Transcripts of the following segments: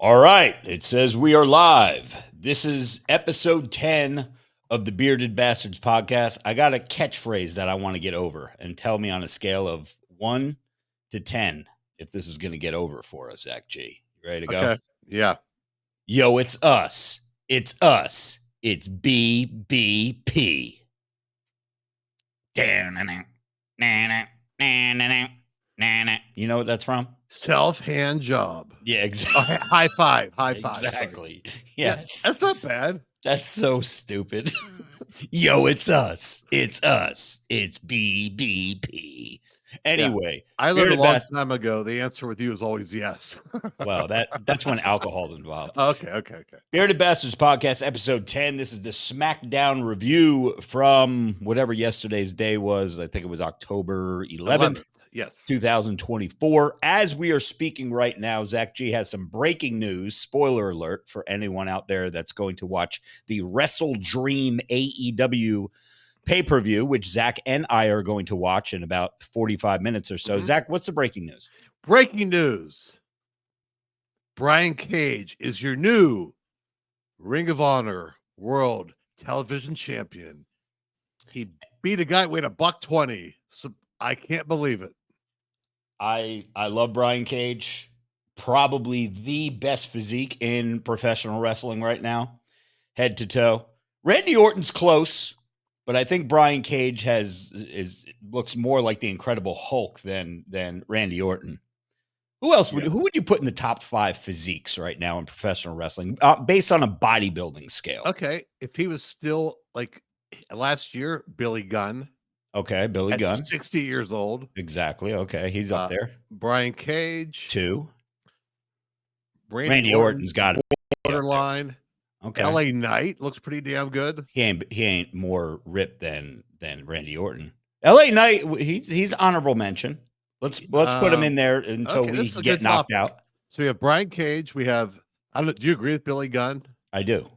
All right. It says we are live. This is episode 10 of the Bearded Bastards podcast. I got a catchphrase that I want to get over, and tell me on a scale of 1 to 10 if this is going to get over for us, Zach G. You ready to go? Okay. Yeah. Yo, it's us. It's us. It's BBP. You know what that's from? Self-hand job. Yeah, Oh, exactly. high five. High five. Exactly. Sorry. Yes. Yeah, that's not bad. That's so stupid. Yo, it's us. It's us. It's BBP. Anyway, I learned a Bearded long Bastards- time ago the answer with you is always yes. Well, that's when alcohol's involved. Okay. Bearded Bastards podcast, episode 10. This is the SmackDown review from whatever yesterday's day was. I think it was October 11th. Yes. 2024. As we are speaking right now, Zach G has some breaking news. Spoiler alert for anyone out there that's going to watch the Wrestle Dream AEW pay-per-view, which Zach and I are going to watch in about 45 minutes or so. Mhm. Zach, what's the breaking news? Breaking news. Brian Cage is your new Ring of Honor World Television Champion. He beat a guy weighed $120. So I can't believe it. I love Brian Cage. Probably the best physique in professional wrestling right now, head to toe. Randy Orton's close, but I think Brian Cage looks more like the Incredible Hulk than Randy Orton. Who else who would you put in the top 5 physiques right now in professional wrestling, based on a bodybuilding scale? Okay, if he was still like last year, Billy Gunn. Okay, Billy At Gunn. 60 years old. Exactly. Okay, he's up there. Brian Cage. 2. Randy Orton's got it. Borderline. Okay. LA Knight looks pretty damn good. He ain't more ripped than Randy Orton. LA Knight, he's honorable mention. Let's put him in there until we get knocked out. So we have Brian Cage. We have do you agree with Billy Gunn? I do.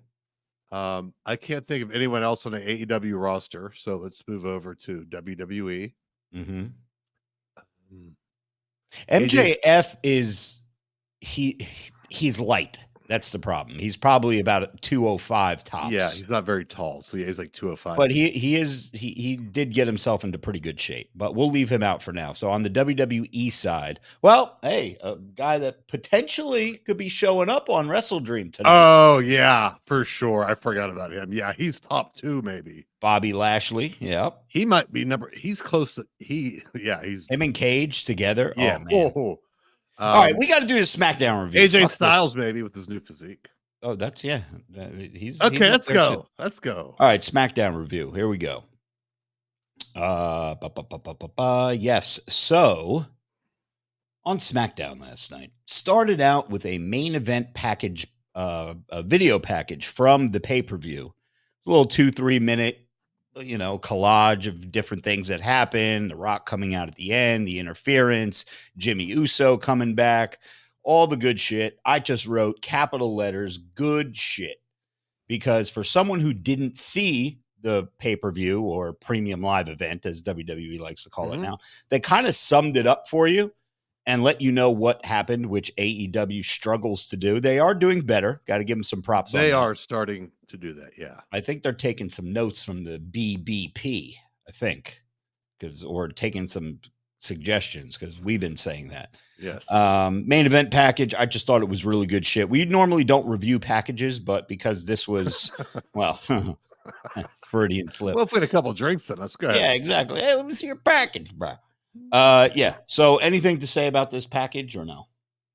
I can't think of anyone else on the AEW roster. So let's move over to WWE. Mm-hmm. MJF is he's light. That's the problem. He's probably about 205 tops. Yeah, he's not very tall, so yeah, he's like 205. But he did get himself into pretty good shape. But we'll leave him out for now. So on the WWE side, well, hey, a guy that potentially could be showing up on Wrestle Dream tonight. Oh yeah, for sure. I forgot about him. Yeah, he's top 2 maybe. Bobby Lashley. Yep. He might be he's close to he's him and Cage together. Yeah. Oh man. All right, we got to do the SmackDown review. AJ Styles maybe with his new physique. Oh, that's he's okay. Let's go. Let's go. All right, SmackDown review. Here we go. Yes. So on SmackDown last night, started out with a main event package, a video package from the pay-per-view, a little 2-3 minute, collage of different things that happened. The Rock coming out at the end, the interference, Jimmy Uso coming back, all the good shit. I just wrote capital letters, good shit, because for someone who didn't see the pay-per-view or premium live event, as WWE likes to call it now, they kind of summed it up for you and let you know what happened, which AEW struggles to do. They are doing better. Got to give them some props. They are starting to do that. Yeah. I think they're taking some notes from the BBP, or taking some suggestions, because we've been saying that. Yes. Main event package. I just thought it was really good shit. We normally don't review packages, but because this was, well, Freudian slip. Well, if we had a couple drinks, then let's go ahead. Yeah, exactly. Hey, let me see your package, bro. Yeah. So anything to say about this package or no?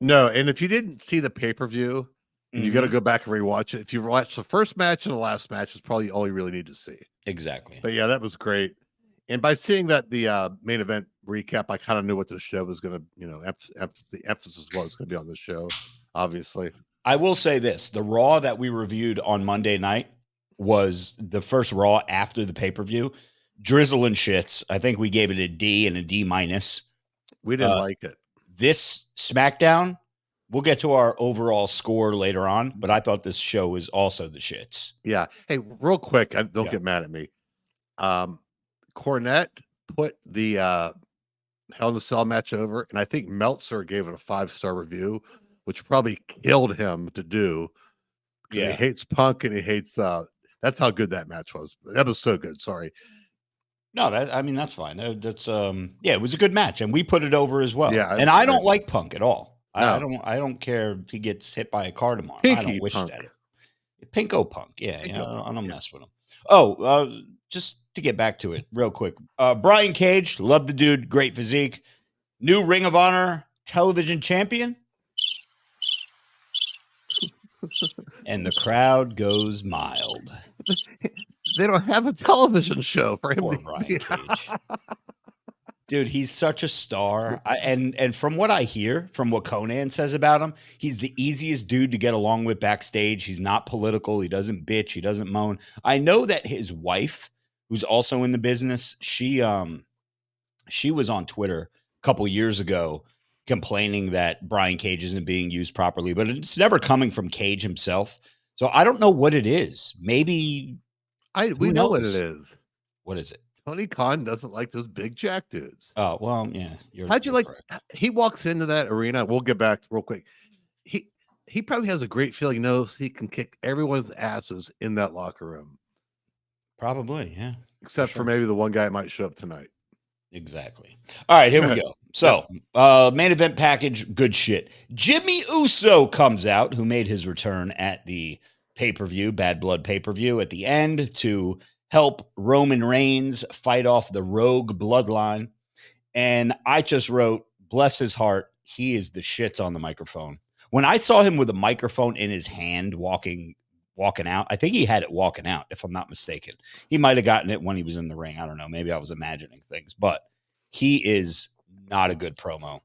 No. And if you didn't see the pay-per-view, you got to go back and rewatch it. If you watch the first match and the last match, is probably all you really need to see. Exactly. But yeah, that was great. And by seeing that the main event recap, I kind of knew what the show was going to, the emphasis was going to be on the show, obviously. I will say this. The Raw that we reviewed on Monday night was the first Raw after the pay-per-view. Drizzle and shits. I think we gave it a D and a D-. We didn't like it. This SmackDown, we'll get to our overall score later on, but I thought this show was also the shits. Yeah. Hey, real quick, don't get mad at me. Cornette put the Hell in a Cell match over, and I think Meltzer gave it a 5-star review. which probably killed him to do. He hates Punk and he hates that's how good that match was. That was so good. Sorry. No, that's fine. That's it was a good match, and we put it over as well. Yeah, and I don't like Punk at all. No. I don't care if he gets hit by a car tomorrow. I Pinky don't wish Punk. that. Pinko Punk. Yeah, Pinko I Punk, don't mess with him. Oh, just to get back to it real quick. Brian Cage, love the dude, great physique. New Ring of Honor television champion. And the crowd goes mild. They don't have a television show for him. Poor Brian Cage. Dude, he's such a star. And from what I hear, from what Conan says about him, he's the easiest dude to get along with backstage. He's not political. He doesn't bitch. He doesn't moan. I know that his wife, who's also in the business, she was on Twitter a couple years ago complaining that Brian Cage isn't being used properly, but it's never coming from Cage himself. So I don't know what it is. Maybe we know what it is. What is it? Tony Khan doesn't like those big jack dudes. Oh, well, yeah. How'd you like? Correct. He walks into that arena. We'll get back real quick. He probably has a great feeling. Knows he can kick everyone's asses in that locker room. Probably, yeah. Except for maybe the one guy that might show up tonight. Exactly. All right, here we go. So, main event package, good shit. Jimmy Uso comes out, who made his return at the pay-per-view, Bad Blood pay-per-view at the end to help Roman Reigns fight off the Rogue Bloodline. And I just wrote, bless his heart, he is the shits on the microphone. When I saw him with a microphone in his hand walking out, I think he had it walking out, if I'm not mistaken. He might have gotten it when he was in the ring. I don't know. Maybe I was imagining things, but he is not a good promo.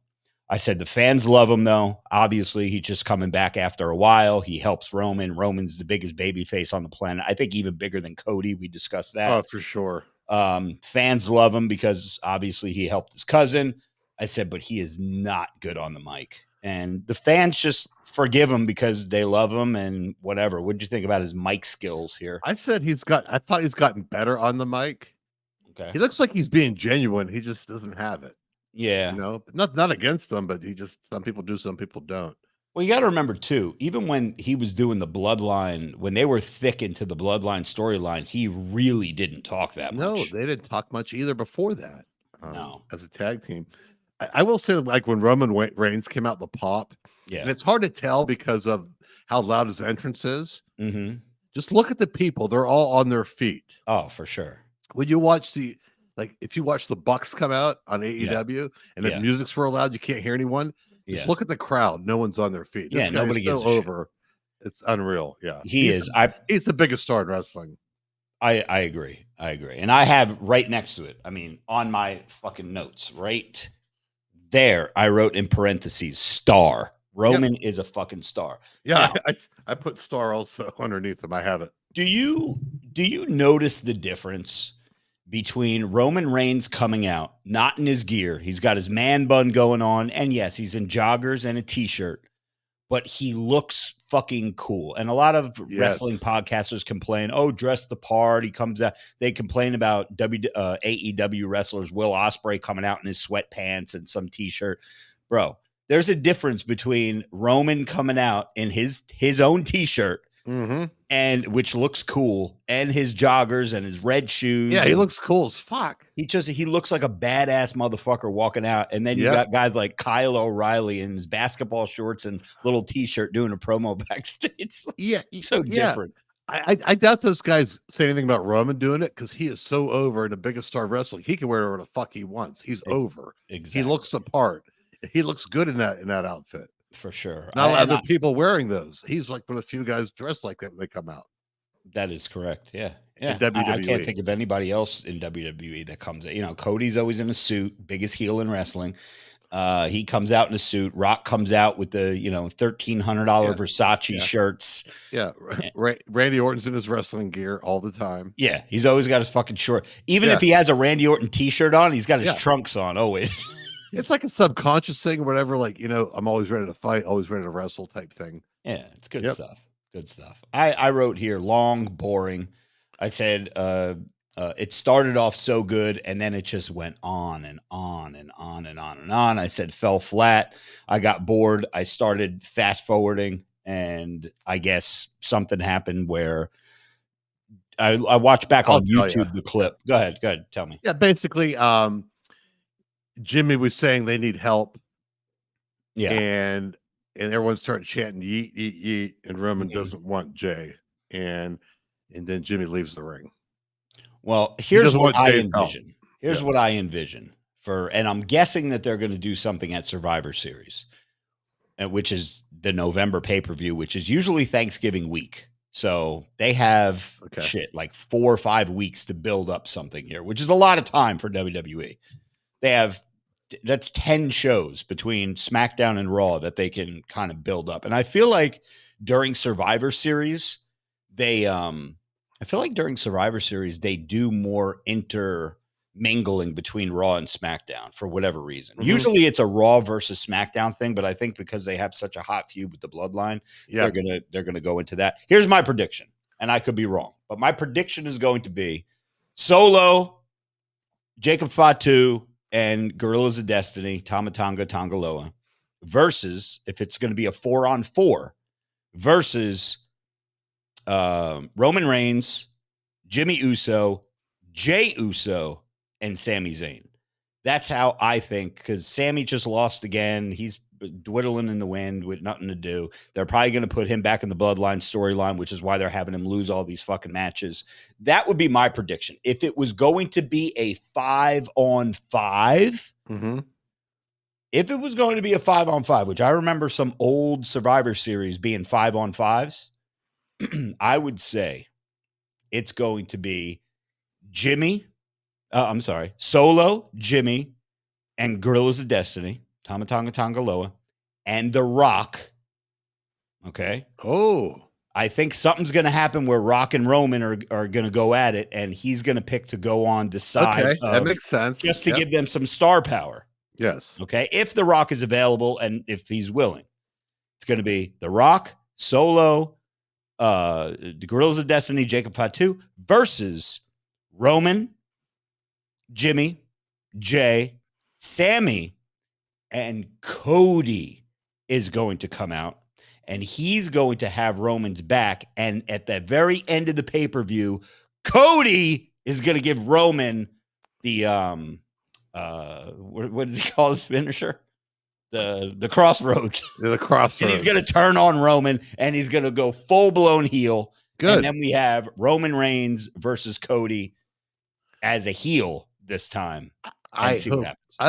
I said the fans love him, though. Obviously, he's just coming back after a while. He helps Roman. Roman's the biggest babyface on the planet. I think even bigger than Cody. We discussed that. Oh, for sure. Fans love him because obviously he helped his cousin. I said, but he is not good on the mic. And the fans just forgive him because they love him and whatever. What did you think about his mic skills here? I thought he's gotten better on the mic. Okay. He looks like he's being genuine. He just doesn't have it. Yeah. You know, not against them, but some people do, some people don't. Well, you got to remember too, even when he was doing the Bloodline, when they were thick into the Bloodline storyline, he really didn't talk that much. No, they didn't talk much either before that. No. As a tag team. I will say, like when Roman Reigns came out the pop, and it's hard to tell because of how loud his entrance is. Mm-hmm. Just look at the people; they're all on their feet. Oh, for sure. When you watch if you watch the Bucks come out on AEW, and the music's so loud you can't hear anyone, just look at the crowd; no one's on their feet. This nobody gets over. It's unreal. Yeah, he's the biggest star in wrestling. I agree. And I have right next to it. I mean, on my fucking notes, right there, I wrote in parentheses, star. Roman is a fucking star. Yeah, now, I put star also underneath him. I have it. Do you notice the difference between Roman Reigns coming out, not in his gear? He's got his man bun going on, and yes, he's in joggers and a t-shirt, but he looks fucking cool. And a lot of wrestling podcasters complain, dress the part. He comes out. They complain about AEW wrestlers, Will Ospreay coming out in his sweatpants and some t-shirt. Bro, there's a difference between Roman coming out in his own t-shirt, and which looks cool, and his joggers and his red shoes. Yeah, he looks cool as fuck. He looks like a badass motherfucker walking out. And then you got guys like Kyle O'Reilly in his basketball shorts and little t-shirt doing a promo backstage. Yeah, so different. I doubt those guys say anything about Roman doing it because he is so over and the biggest star of wrestling. He can wear whatever the fuck he wants. He's over. Exactly. He looks the part. He looks good in that outfit. For sure. Not a lot of people wearing those. He's like one of the few guys dressed like that when they come out. That is correct. Yeah. In WWE. I can't think of anybody else in WWE that comes out. Cody's always in a suit, biggest heel in wrestling. He comes out in a suit. Rock comes out with the, $1,300 Versace shirts. Yeah. Randy Orton's in his wrestling gear all the time. Yeah. He's always got his fucking short. Even if he has a Randy Orton t-shirt on, he's got his trunks on always. It's like a subconscious thing or whatever. Like, I'm always ready to fight, always ready to wrestle type thing. Yeah. It's good stuff. Good stuff. I wrote here, long, boring. I said, It started off so good, and then it just went on and on and on and on and on. I said fell flat. I got bored. I started fast forwarding, and I guess something happened where I watched back I'll on tell you. YouTube the clip. Go ahead, tell me. Yeah, basically, Jimmy was saying they need help, Yeah. and everyone started chanting yeet, yeet, yeet, and Roman Mhm. doesn't want Jay, and then Jimmy leaves the ring. Well, He here's doesn't what want I Jay's help. envision. Here's Yeah. what I envision and I'm guessing that they're going to do something at Survivor Series, which is the November pay-per-view, which is usually Thanksgiving week. So they have like 4 or 5 weeks to build up something here, which is a lot of time for WWE. That's 10 shows between SmackDown and Raw that they can kind of build up. And I feel like during Survivor Series, they do more intermingling between Raw and SmackDown for whatever reason. Mhm. Usually it's a Raw versus SmackDown thing, but I think because they have such a hot feud with the Bloodline, Yeah. they're gonna go into that. Here's my prediction, and I could be wrong, but my prediction is going to be Solo, Jacob Fatu, and Gorillas of Destiny, Tama Tonga Tongaloa, versus, if it's going to be a 4-on-4, versus Roman Reigns, Jimmy Uso, Jay Uso, and Sami Zayn. That's how I think, because Sammy just lost again. He's dwindling in the wind with nothing to do. They're probably going to put him back in the Bloodline storyline, which is why they're having him lose all these fucking matches. That would be my prediction. If it was going to be a 5-on-5, if it was going to be a 5-on-5, which I remember some old Survivor Series being 5-on-5s, I would say it's going to be Solo, Jimmy, and Gorillas of Destiny, Tama Tonga Tongaloa, and The Rock. Okay. Oh, I think something's going to happen where Rock and Roman are going to go at it, and he's going to pick to go on the side that makes sense. Just to give them some star power. Yes. Okay. If The Rock is available and if he's willing, it's going to be The Rock, Solo, the Gorillas of Destiny, Jacob Fatu versus Roman, Jimmy, Jay, Sammy, and Cody is going to come out, and he's going to have Roman's back. And at the very end of the pay-per-view, Cody is going to give Roman the what does he call his finisher? The crossroads. The crossroads. And he's going to turn on Roman, and he's going to go full-blown heel. Good. And then we have Roman Reigns versus Cody as a heel this time. I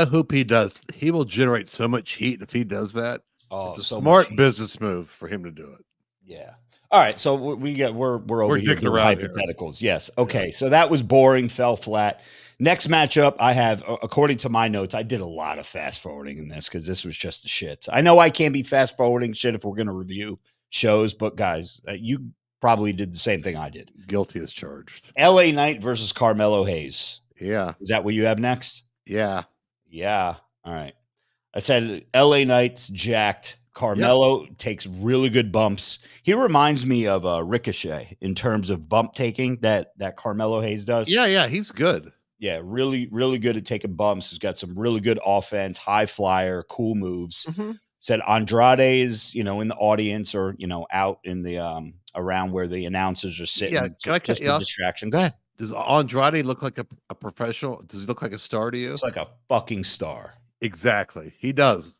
hope he does. He will generate so much heat if he does that. Oh, it's a smart business move for him to do it. Yeah. All right. So we're over here doing hypotheticals. Here. Yes. Okay. Yeah. So that was boring, fell flat. Next matchup, I have, according to my notes, I did a lot of fast forwarding in this because this was just the shit. I know I can't be fast forwarding shit if we're going to review shows, but guys, you probably did the same thing I did. Guilty as charged. LA Knight versus Carmelo Hayes. Yeah. Is that what you have next? Yeah. Yeah. All right. I said LA Knight's jacked. Carmelo takes really good bumps. He reminds me of Ricochet in terms of bump taking that Carmelo Hayes does. Yeah, he's good. Yeah, really, really good at taking bumps. He's got some really good offense, high flyer, cool moves. Said Andrade is, in the audience or, out in the around where the announcers are sitting. Yeah, can I just a distraction? Go ahead. Does Andrade look like a professional? Does he look like a star to you? Looks like a fucking star. Exactly. He does.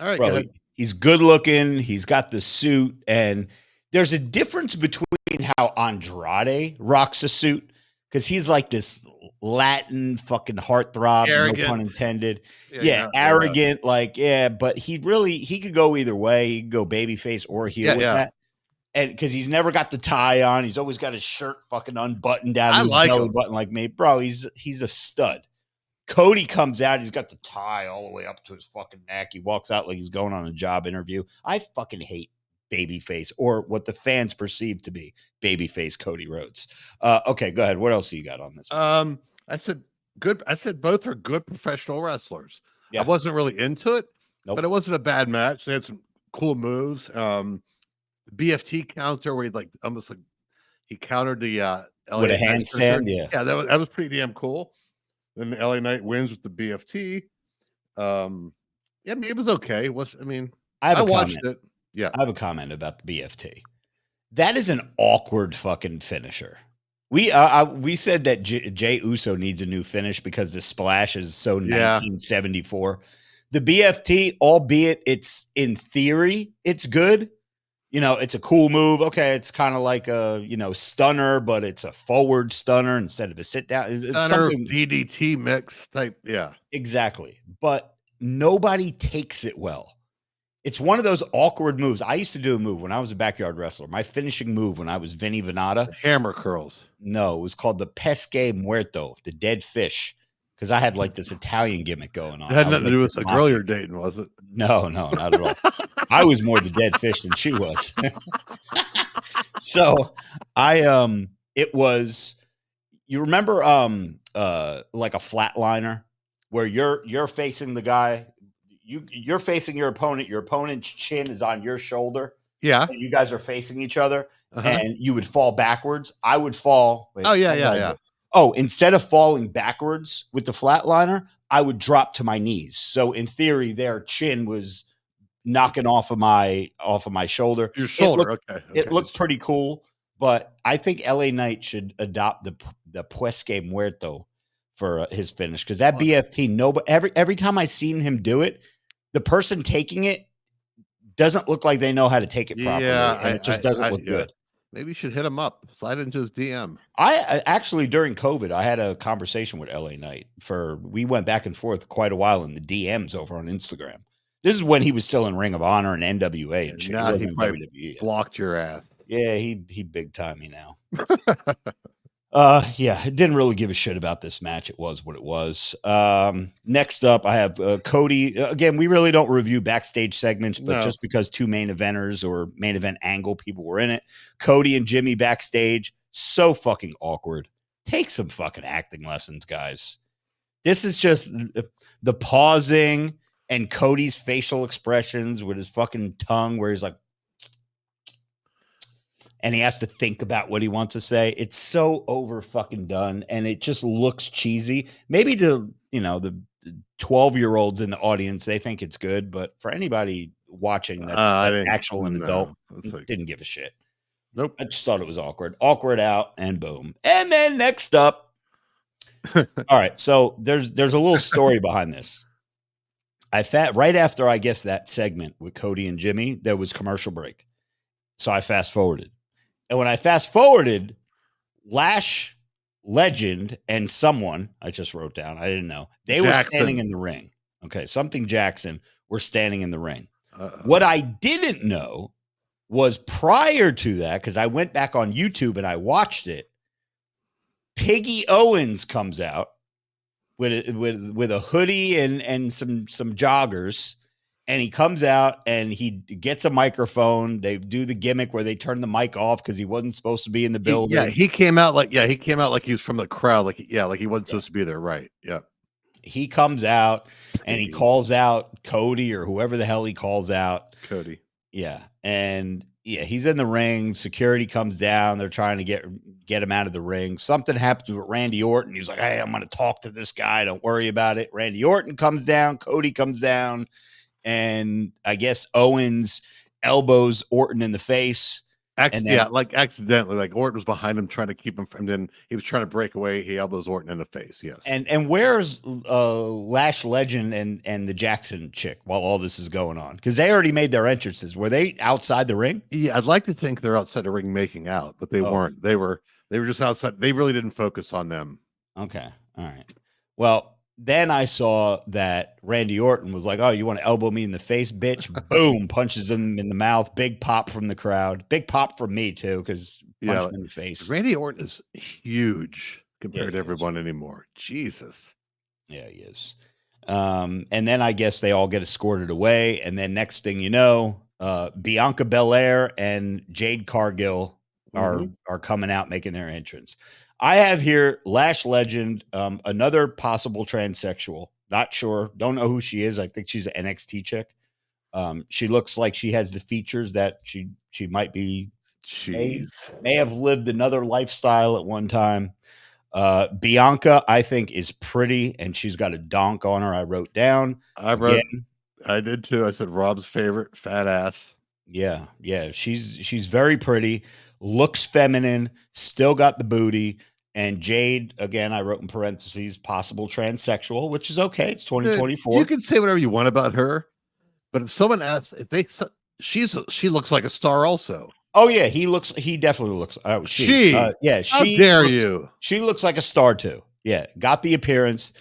All right, bro. go ahead. He's good looking. He's got the suit, and there's a difference between how Andrade rocks a suit because he's like this Latin fucking heartthrob, arrogant. No pun intended. Yeah, arrogant. But he could go either way. He could go babyface or heel with that. And because he's never got the tie on, he's always got his shirt fucking unbuttoned down to his belly button like me, bro. He's a stud. Cody comes out. He's got the tie all the way up to his fucking neck. He walks out like he's going on a job interview. I fucking hate babyface or what the fans perceive to be babyface Cody Rhodes. Okay, go ahead. What else do you got on this? I said good. I said both are good professional wrestlers. Yeah. I wasn't really into it, but it wasn't a bad match. They had some cool moves. BFT counter where he almost he countered the with a Knight finisher. handstand. Yeah. Yeah, that was pretty damn cool. Then the LA Knight wins with the BFT. Yeah, I mean, it was okay. I have I a watched comment. it. Yeah. I have a comment about the BFT. That is an awkward fucking finisher. We said that Jay Uso needs a new finish because the splash is so Yeah. 1974. The BFT, albeit it's in theory, it's good. It's a cool move. Okay, it's kind of like a stunner, but it's a forward stunner instead of a sit down. It's Stunner something DDT mix type. Yeah. exactly, but nobody takes it well. It's one of those awkward moves. I used to do a move when I was a backyard wrestler. My finishing move when I was Vinny Venata. The hammer curls. No, it was called the pesce muerto, the dead fish, because I had like this Italian gimmick going on. It had I was nothing like to do this with the girl mafia you're guy. dating, was it? No, not at all. I was more the dead fish than she was. So it was, you remember like a flatliner where you're facing the guy, you're facing your opponent's chin is on your shoulder. Yeah. And you guys are facing each other, Uh-huh. and you would fall backwards. I would fall. Wait, Oh, yeah, what did yeah, I yeah. do? Oh, instead of falling backwards with the flatliner, I would drop to my knees. So in theory, their chin was knocking off of my shoulder. Your shoulder. Okay. It looked pretty cool, but I think LA Knight should adopt the Puesque Muerto for his finish, because that BFT, every time I seen him do it, the person taking it doesn't look like they know how to take it properly, and it just doesn't look good. Maybe you should hit him up. Slide into his DM. I actually, during COVID, I had a conversation with LA Knight. We went back and forth quite a while in the DMs over on Instagram. This is when he was still in Ring of Honor and NWA, and shit. He wasn't in WWE. Blocked your ass. Yeah, he big time me now. Yeah, it didn't really give a shit about this match. It was what it was. Next up, I have Cody. Again, we really don't review backstage segments, but just because two main eventers or main event angle people were in it, Cody and Jimmy backstage, so fucking awkward. Take some fucking acting lessons, guys. This is just the pausing and Cody's facial expressions with his fucking tongue where he's like, and he has to think about what he wants to say. It's so over fucking done, and it just looks cheesy. Maybe to, the 12-year-olds in the audience, they think it's good, but for anybody watching that's actual an adult, didn't give a shit. Nope. I just thought it was awkward. Awkward out, and boom. And then next up, all right, so there's a little story behind this. Right after, I guess, that segment with Cody and Jimmy, there was commercial break. So I fast forwarded. And when I fast forwarded, Lash Legend and someone I just wrote down, I didn't know, they were standing in the ring. Okay, something Jackson were standing in the ring. What I didn't know was prior to that, because I went back on YouTube and I watched it, Piggy Owens comes out with a hoodie and some joggers. And he comes out and he gets a microphone. They do the gimmick where they turn the mic off because he wasn't supposed to be in the building. He came out like he was from the crowd. Like he wasn't supposed to be there. Right. Yeah. He comes out and he calls out Cody or whoever the hell he calls out. Cody. Yeah. And he's in the ring. Security comes down. They're trying to get him out of the ring. Something happens with Randy Orton. He's like, hey, I'm going to talk to this guy. Don't worry about it. Randy Orton comes down. Cody comes down. And I guess Owens elbows Orton in the face. Accidentally, like Orton was behind him trying to keep him from. Then he was trying to break away. He elbows Orton in the face. Yes. And where's Lash Legend and the Jackson chick while all this is going on? Because they already made their entrances. Were they outside the ring? Yeah, I'd like to think they're outside the ring making out, but they weren't. They were just outside. They really didn't focus on them. Okay. All right. Well. Then I saw that Randy Orton was like, oh, you want to elbow me in the face, bitch? Boom, punches him in the mouth. Big pop from the crowd. Big pop from me, too, because punch him in the face. Randy Orton is huge compared to everyone anymore. Jesus. Yeah, he is. And then I guess they all get escorted away. And then next thing you know, Bianca Belair and Jade Cargill are coming out making their entrance. I have here Lash Legend, another possible transsexual. Not sure. Don't know who she is. I think she's an NXT chick. She looks like she has the features that she might be Jeez. May have lived another lifestyle at one time. Bianca, I think, is pretty, and she's got a donk on her. I wrote down. I did too. I said Rob's favorite, fat ass. Yeah. She's very pretty, looks feminine, still got the booty. And Jade, again, I wrote in parentheses, possible transsexual, which is okay. It's 2024. You can say whatever you want about her, but if someone asks, she looks like a star also. Oh yeah, he definitely looks. How dare you? She looks like a star too. Yeah, got the appearance.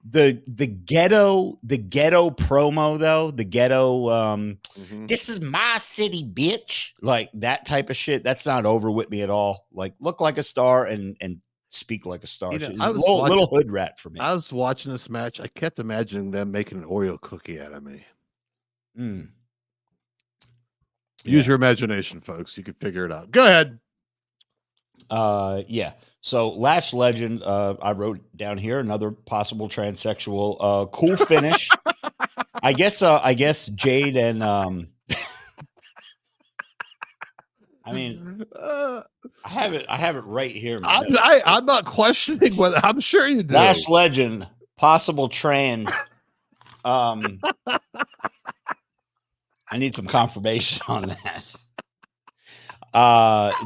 The ghetto promo though, the ghetto this is my city, bitch. Like that type of shit. That's not over with me at all. Like look like a star and speak like a star. She's a little hood rat for me. I was watching this match. I kept imagining them making an Oreo cookie out of me. Use your imagination, folks. You can figure it out. Go ahead. Yeah. So Lash Legend, I wrote down here another possible transsexual. Cool finish. I guess Jade and I mean, I have it right here. I'm not questioning what I'm sure you do. Lash Legend, possible trans. I need some confirmation on that.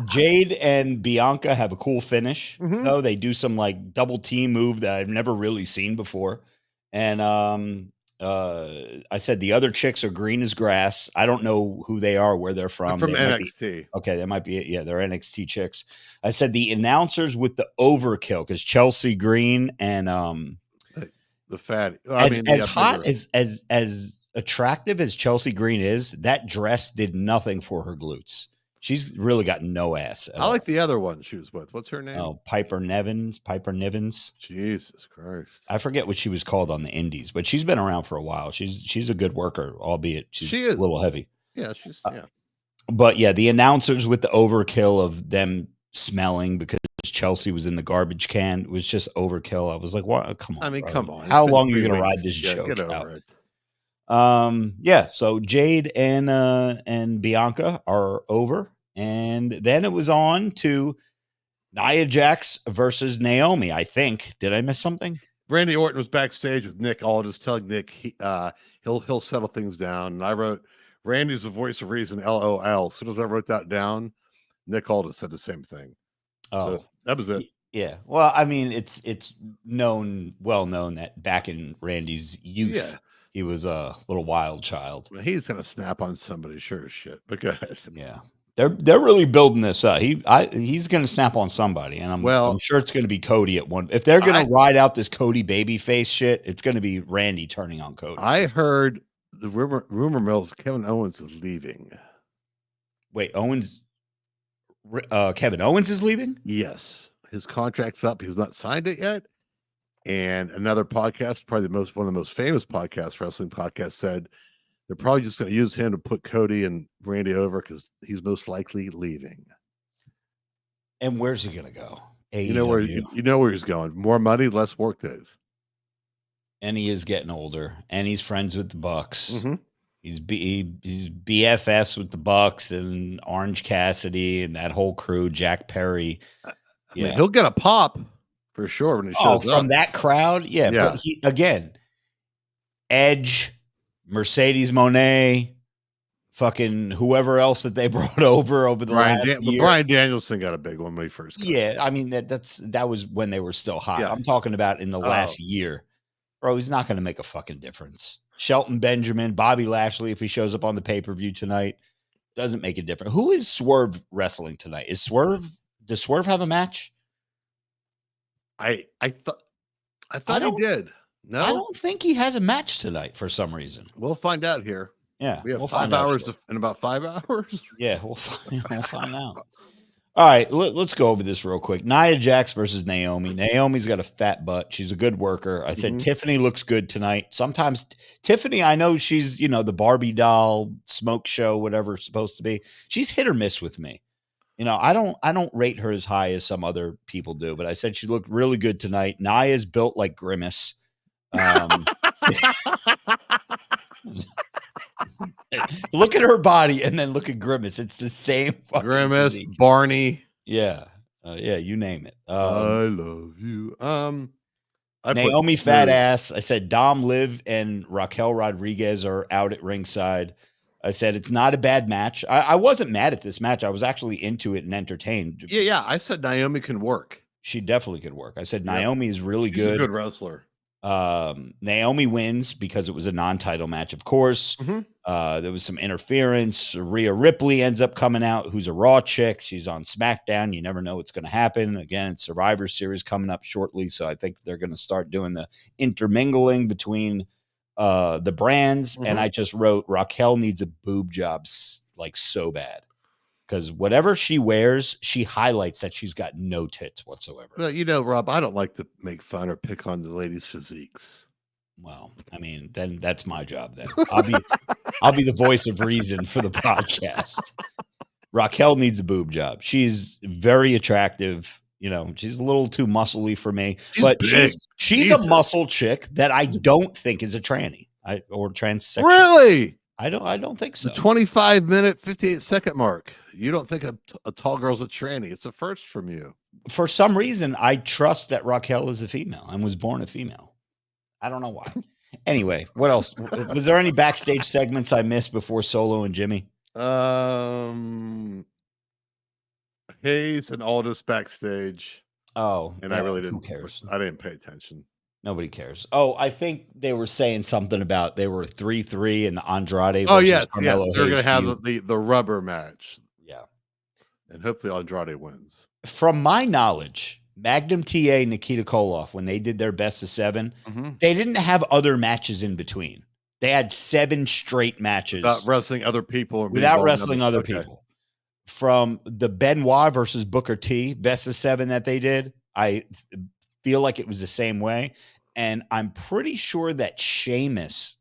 Jade and Bianca have a cool finish, though. They do some like double team move that I've never really seen before. And I said the other chicks are green as grass. I don't know who they are, where they're from. From NXT. Okay, that might be it. Yeah, they're NXT chicks. I said the announcers with the overkill because Chelsea Green and the fat. As hot as attractive as Chelsea Green is, that dress did nothing for her glutes. She's really got no ass. I like the other one she was with. What's her name? Oh, Piper Nivens. Jesus Christ. I forget what she was called on the indies, but she's been around for a while. She's a good worker, albeit she is a little heavy. Yeah, But yeah, the announcers with the overkill of them smelling because Chelsea was in the garbage can was just overkill. I was like, what? Come on. I mean, come on. How long are you going to ride this joke get over out? it. Yeah, so Jade and Bianca are over, and then it was on to Nia Jax versus Naomi. I think. Did I miss something? Randy Orton was backstage with Nick Aldis, telling Nick he'll settle things down. And I wrote, Randy's the voice of reason. LOL. As soon as I wrote that down, Nick Aldis said the same thing. Oh, so that was it. Yeah. Well, I mean, it's well known that back in Randy's youth, he was a little wild child. Well, he's gonna snap on somebody, sure as shit. But go ahead. Yeah, they're really building this up. He's gonna snap on somebody, and I'm sure it's gonna be Cody at one. If they're gonna ride out this Cody babyface shit, it's gonna be Randy turning on Cody. I heard the rumor mills Kevin Owens is leaving. Wait, Kevin Owens is leaving? Yes, his contract's up. He's not signed it yet. And another podcast, probably one of the most famous wrestling podcasts, said they're probably just going to use him to put Cody and Randy over because he's most likely leaving. And where's he going to go? AEW. You know where he's going. More money, less work days. And he is getting older, and he's friends with the Bucks. Mm-hmm. He's BFS with the Bucks and Orange Cassidy and that whole crew. Jack Perry. I mean, he'll get a pop. For sure, when he shows from that crowd, yeah. But again, Edge, Mercedes Moné, fucking whoever else that they brought over the last year. Bryan Danielson got a big one when he first got it. I mean that was when they were still hot. Yeah. I'm talking about in the last year, bro. He's not going to make a fucking difference. Shelton Benjamin, Bobby Lashley, if he shows up on the pay-per-view tonight, doesn't make a difference. Who is Swerve wrestling tonight? Does Swerve have a match? I thought he did. No, I don't think he has a match tonight for some reason. We'll find out here. Yeah, we have 5 hours in about 5 hours. Yeah, we'll find out. All right, let's go over this real quick. Nia Jax versus Naomi. Naomi's got a fat butt. She's a good worker. I said Tiffany looks good tonight. Sometimes Tiffany, I know she's the Barbie doll smoke show, whatever it's supposed to be. She's hit or miss with me. I don't rate her as high as some other people do, but I said she looked really good tonight. Nia's built like Grimace. Look at her body and then look at Grimace. It's the same fucking Grimace, physique. Barney. Yeah. Yeah, you name it. I love you. Naomi fat ass. I said Dom, Liv, and Raquel Rodriguez are out at ringside. I said it's not a bad match. I wasn't mad at this match. I was actually into it and entertained. Yeah. I said Naomi can work. She definitely could work. I said Naomi is really She's good. a good wrestler. Naomi wins because it was a non-title match, of course. There was some interference. Rhea Ripley ends up coming out, who's a Raw chick. She's on SmackDown. You never know what's going to happen. Again, it's Survivor Series coming up shortly, so I think they're going to start doing the intermingling between the brands. And I just wrote Raquel needs a boob job like so bad. Because whatever she wears, she highlights that she's got no tits whatsoever. Well, Rob, I don't like to make fun or pick on the ladies' physiques. Well, I mean, then that's my job. Then I'll be the voice of reason for the podcast. Raquel needs a boob job. She's very attractive. You know, she's a little too muscly for me, but she's a muscle chick that I don't think is a tranny or transsexual. Really? I don't think so. The 25-minute, 58-second mark. You don't think a tall girl's a tranny? It's a first from you. For some reason, I trust that Raquel is a female and was born a female. I don't know why. Anyway, what else? Was there any backstage segments I missed before Solo and Jimmy? Hayes and Aldis backstage. Oh, and I really didn't. Who cares? I didn't pay attention. Nobody cares. Oh, I think they were saying something about they were 3-3 in the Andrade. Oh yes, Carmelo they're going to have feud. the rubber match. Yeah, and hopefully Andrade wins. From my knowledge, Magnum TA, Nikita Koloff, when they did their best of 7, they didn't have other matches in between. They had 7 straight matches without wrestling other people. Without wrestling other people. From the Benoit versus Booker T best of 7 that they did, I feel like it was the same way. And I'm pretty sure that Sheamus,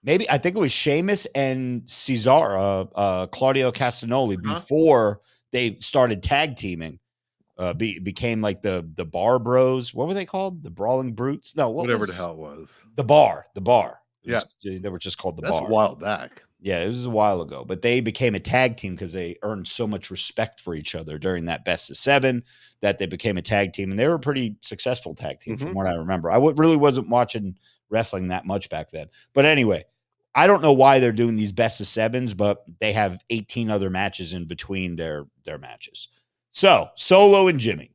I think it was Sheamus and Cesaro, Claudio Castagnoli, before they started tag teaming, became like the Bar Bros. What were they called? The Brawling Brutes? No, whatever the hell it was. The Bar. Yeah. They were just called the That's Bar. a while back. Yeah, it was a while ago, but they became a tag team because they earned so much respect for each other during that best of 7 that they became a tag team, and they were a pretty successful tag team from what I remember. I really wasn't watching wrestling that much back then. But anyway, I don't know why they're doing these best of 7s, but they have 18 other matches in between their matches. So, Solo and Jimmy.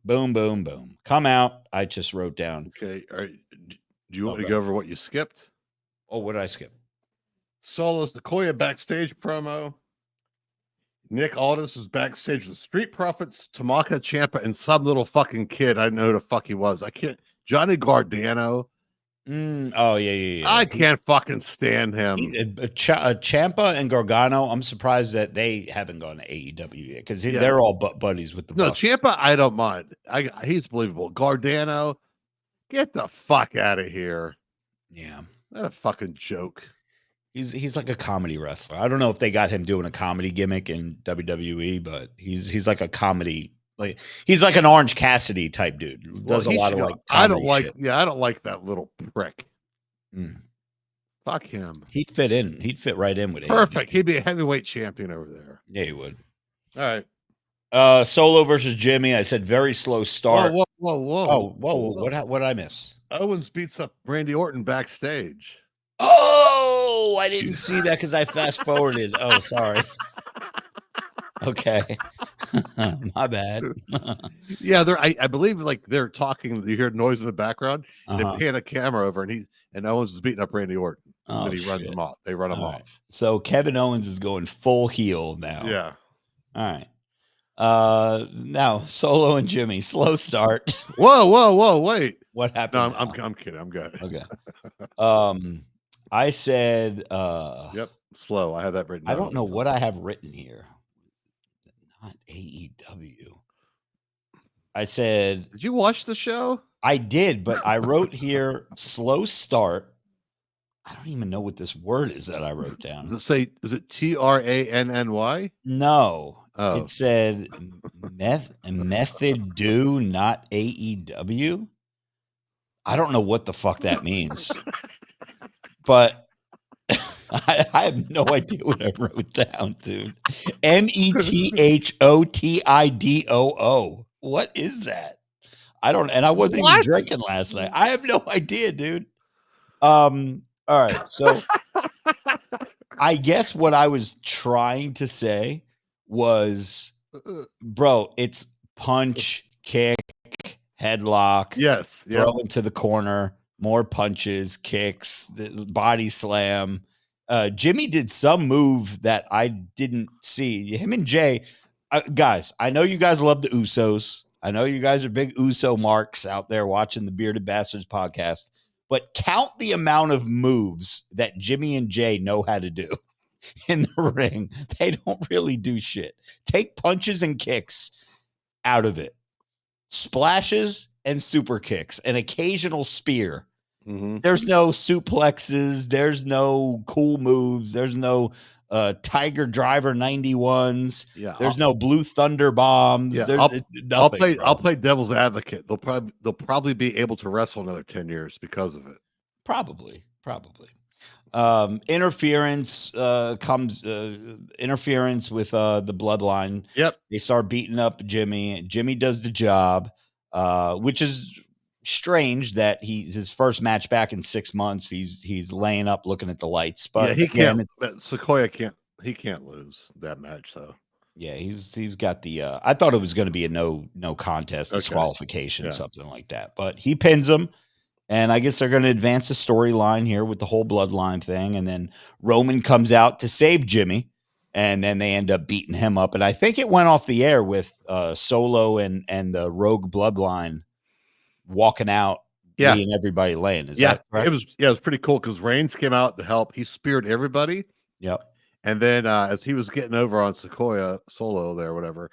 Boom, boom, boom. Come out. I just wrote down. Okay. All right. Do you want me to go over what you skipped? Oh, what did I skip? Solo's Nakoya backstage promo. Nick Aldis was backstage with Street Profits, Tamaka Ciampa, and some little fucking kid. I didn't know who the fuck he was. Johnny Gargano. Oh, yeah. I can't fucking stand him. Ciampa and Gargano, I'm surprised that they haven't gone to AEW yet because they're all buddies with the Bucks. Ciampa, I don't mind. He's believable. Gargano, get the fuck out of here. Yeah. What a fucking joke. He's like a comedy wrestler. I don't know if they got him doing a comedy gimmick in WWE, but he's like a comedy, like he's like an Orange Cassidy type dude. Does a lot of like comedy shit. I don't like that little prick. Fuck him. He'd fit in. He'd fit right in with it. Perfect. He'd be a heavyweight champion over there. Yeah, he would. All right. Solo versus Jimmy. I said very slow start. Whoa. Oh, whoa. What did I miss? Owens beats up Randy Orton backstage. Oh, I didn't see that because I fast forwarded. Oh, sorry. Okay. My bad. Yeah, I believe like they're talking. You hear noise in the background. And they pan a camera over, and Owens is beating up Randy Orton. Oh, and he runs him off. They run him off. So Kevin Owens is going full heel now. Yeah. All right. Now Solo and Jimmy, slow start. Whoa, wait. What happened? No, I'm kidding. I'm good. Okay. I said yep, slow. I have that written down. I don't know what I have written here. Not AEW. I said, did you watch the show? I did, but I wrote here slow start. I don't even know what this word is that I wrote down. Does it say, is it TRANNY? No. Oh. It said method do, not AEW. I don't know what the fuck that means, but I have no idea what I wrote down, dude. METHOTIDOO. What is that? I don't, and I wasn't even What? drinking last night. I have no idea, dude. All right. So I guess what I was trying to say was, bro, it's punch, kick, headlock, Yes. throw Yep. into the corner, more punches, kicks, the body slam. Jimmy did some move that I didn't see. Him and Jay, guys, I know you guys love the Usos. I know you guys are big Uso marks out there watching the Bearded Bastards podcast, but count the amount of moves that Jimmy and Jay know how to do in the ring. They don't really do shit. Take punches and kicks out of it. Splashes and super kicks, an occasional spear. Mm-hmm. There's no suplexes. There's no cool moves. There's no Tiger Driver 91s. Yeah. There's no Blue Thunder bombs. Yeah. There's nothing. I'll play devil's advocate. They'll probably be able to wrestle another 10 years because of it. Probably. Interference comes interference with the bloodline. Yep. They start beating up Jimmy. Jimmy does the job, which is strange that his first match back in 6 months. He's laying up looking at the lights. But yeah, he again, can't. Sequoia can't. He can't lose that match though. Yeah, he's got the. I thought it was going to be a no contest, disqualification, Yeah. something like that. But he pins him. And I guess they're going to advance the storyline here with the whole bloodline thing. And then Roman comes out to save Jimmy. And then they end up beating him up. And I think it went off the air with Solo and the Rogue bloodline walking out, leaving everybody laying. Is that correct? It was pretty cool because Reigns came out to help. He speared everybody. Yep. And then as he was getting over on Solo there, whatever,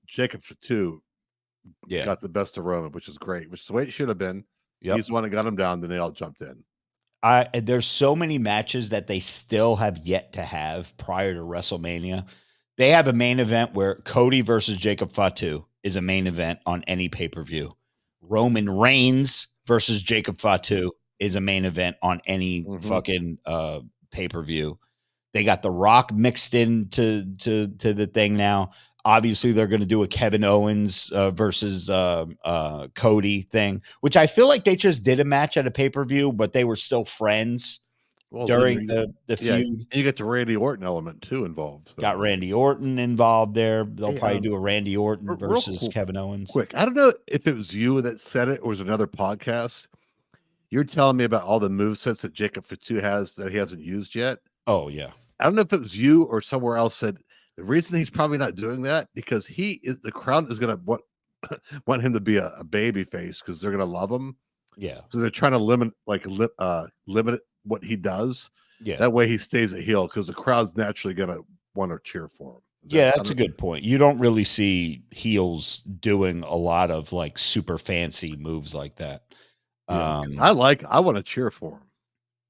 Jacob Fatu got the best of Roman, which is great, which is the way it should have been. Yep. He's the one that got him down, then they all jumped in. There's so many matches that they still have yet to have prior to WrestleMania. They have a main event where Cody versus Jacob Fatu is a main event on any pay-per-view. Roman Reigns versus Jacob Fatu is a main event on any fucking pay-per-view. They got The Rock mixed into the thing now. Obviously, they're going to do a Kevin Owens versus Cody thing, which I feel like they just did a match at a pay-per-view, but they were still friends during the feud. And you get the Randy Orton element, too, involved. So. Got Randy Orton involved there. They'll probably do a Randy Orton versus Kevin Owens. Quick, I don't know if it was you that said it or was another podcast. You're telling me about all the movesets that Jacob Fatu has that he hasn't used yet. Oh, yeah. I don't know if it was you or somewhere else said the reason he's probably not doing that because the crowd is going to want him to be a baby face because they're going to love him. Yeah. So they're trying to limit what he does. Yeah. That way he stays a heel because the crowd's naturally going to want to cheer for him. That's a good point. You don't really see heels doing a lot of like super fancy moves like that. Yeah, I want to cheer for him.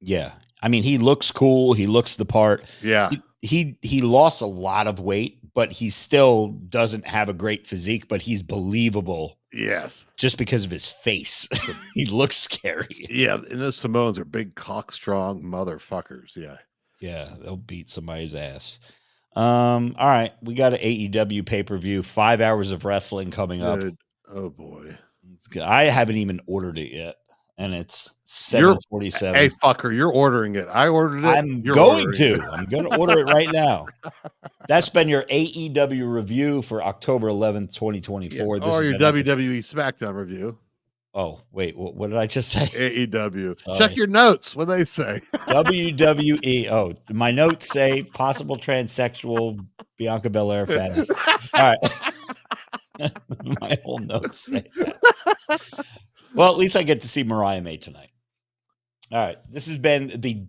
Yeah. I mean, he looks cool. He looks the part. Yeah. He lost a lot of weight, but he still doesn't have a great physique, but he's believable. Yes. Just because of his face. He looks scary. Yeah. And those Samoans are big, cock strong motherfuckers. Yeah. Yeah. They'll beat somebody's ass. All right. We got an AEW pay-per-view, 5 hours of wrestling coming up. Oh boy. I haven't even ordered it yet. And it's 7:47. Hey, fucker, you're ordering it. I ordered it. I'm going to order it right now. That's been your AEW review for October 11th, 2024. Yeah, or your WWE SmackDown review. Oh, wait. What did I just say? AEW. Sorry. Check your notes. What they say. WWE. Oh, my notes say possible transsexual Bianca Belair fan. All right. My whole notes say that. Well, at least I get to see Mariah May tonight. All right. This has been the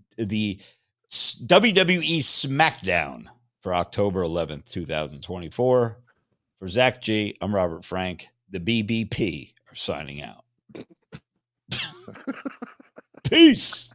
WWE SmackDown for October 11th, 2024. For Zach G, I'm Robert Frank. The BBP are signing out. Peace.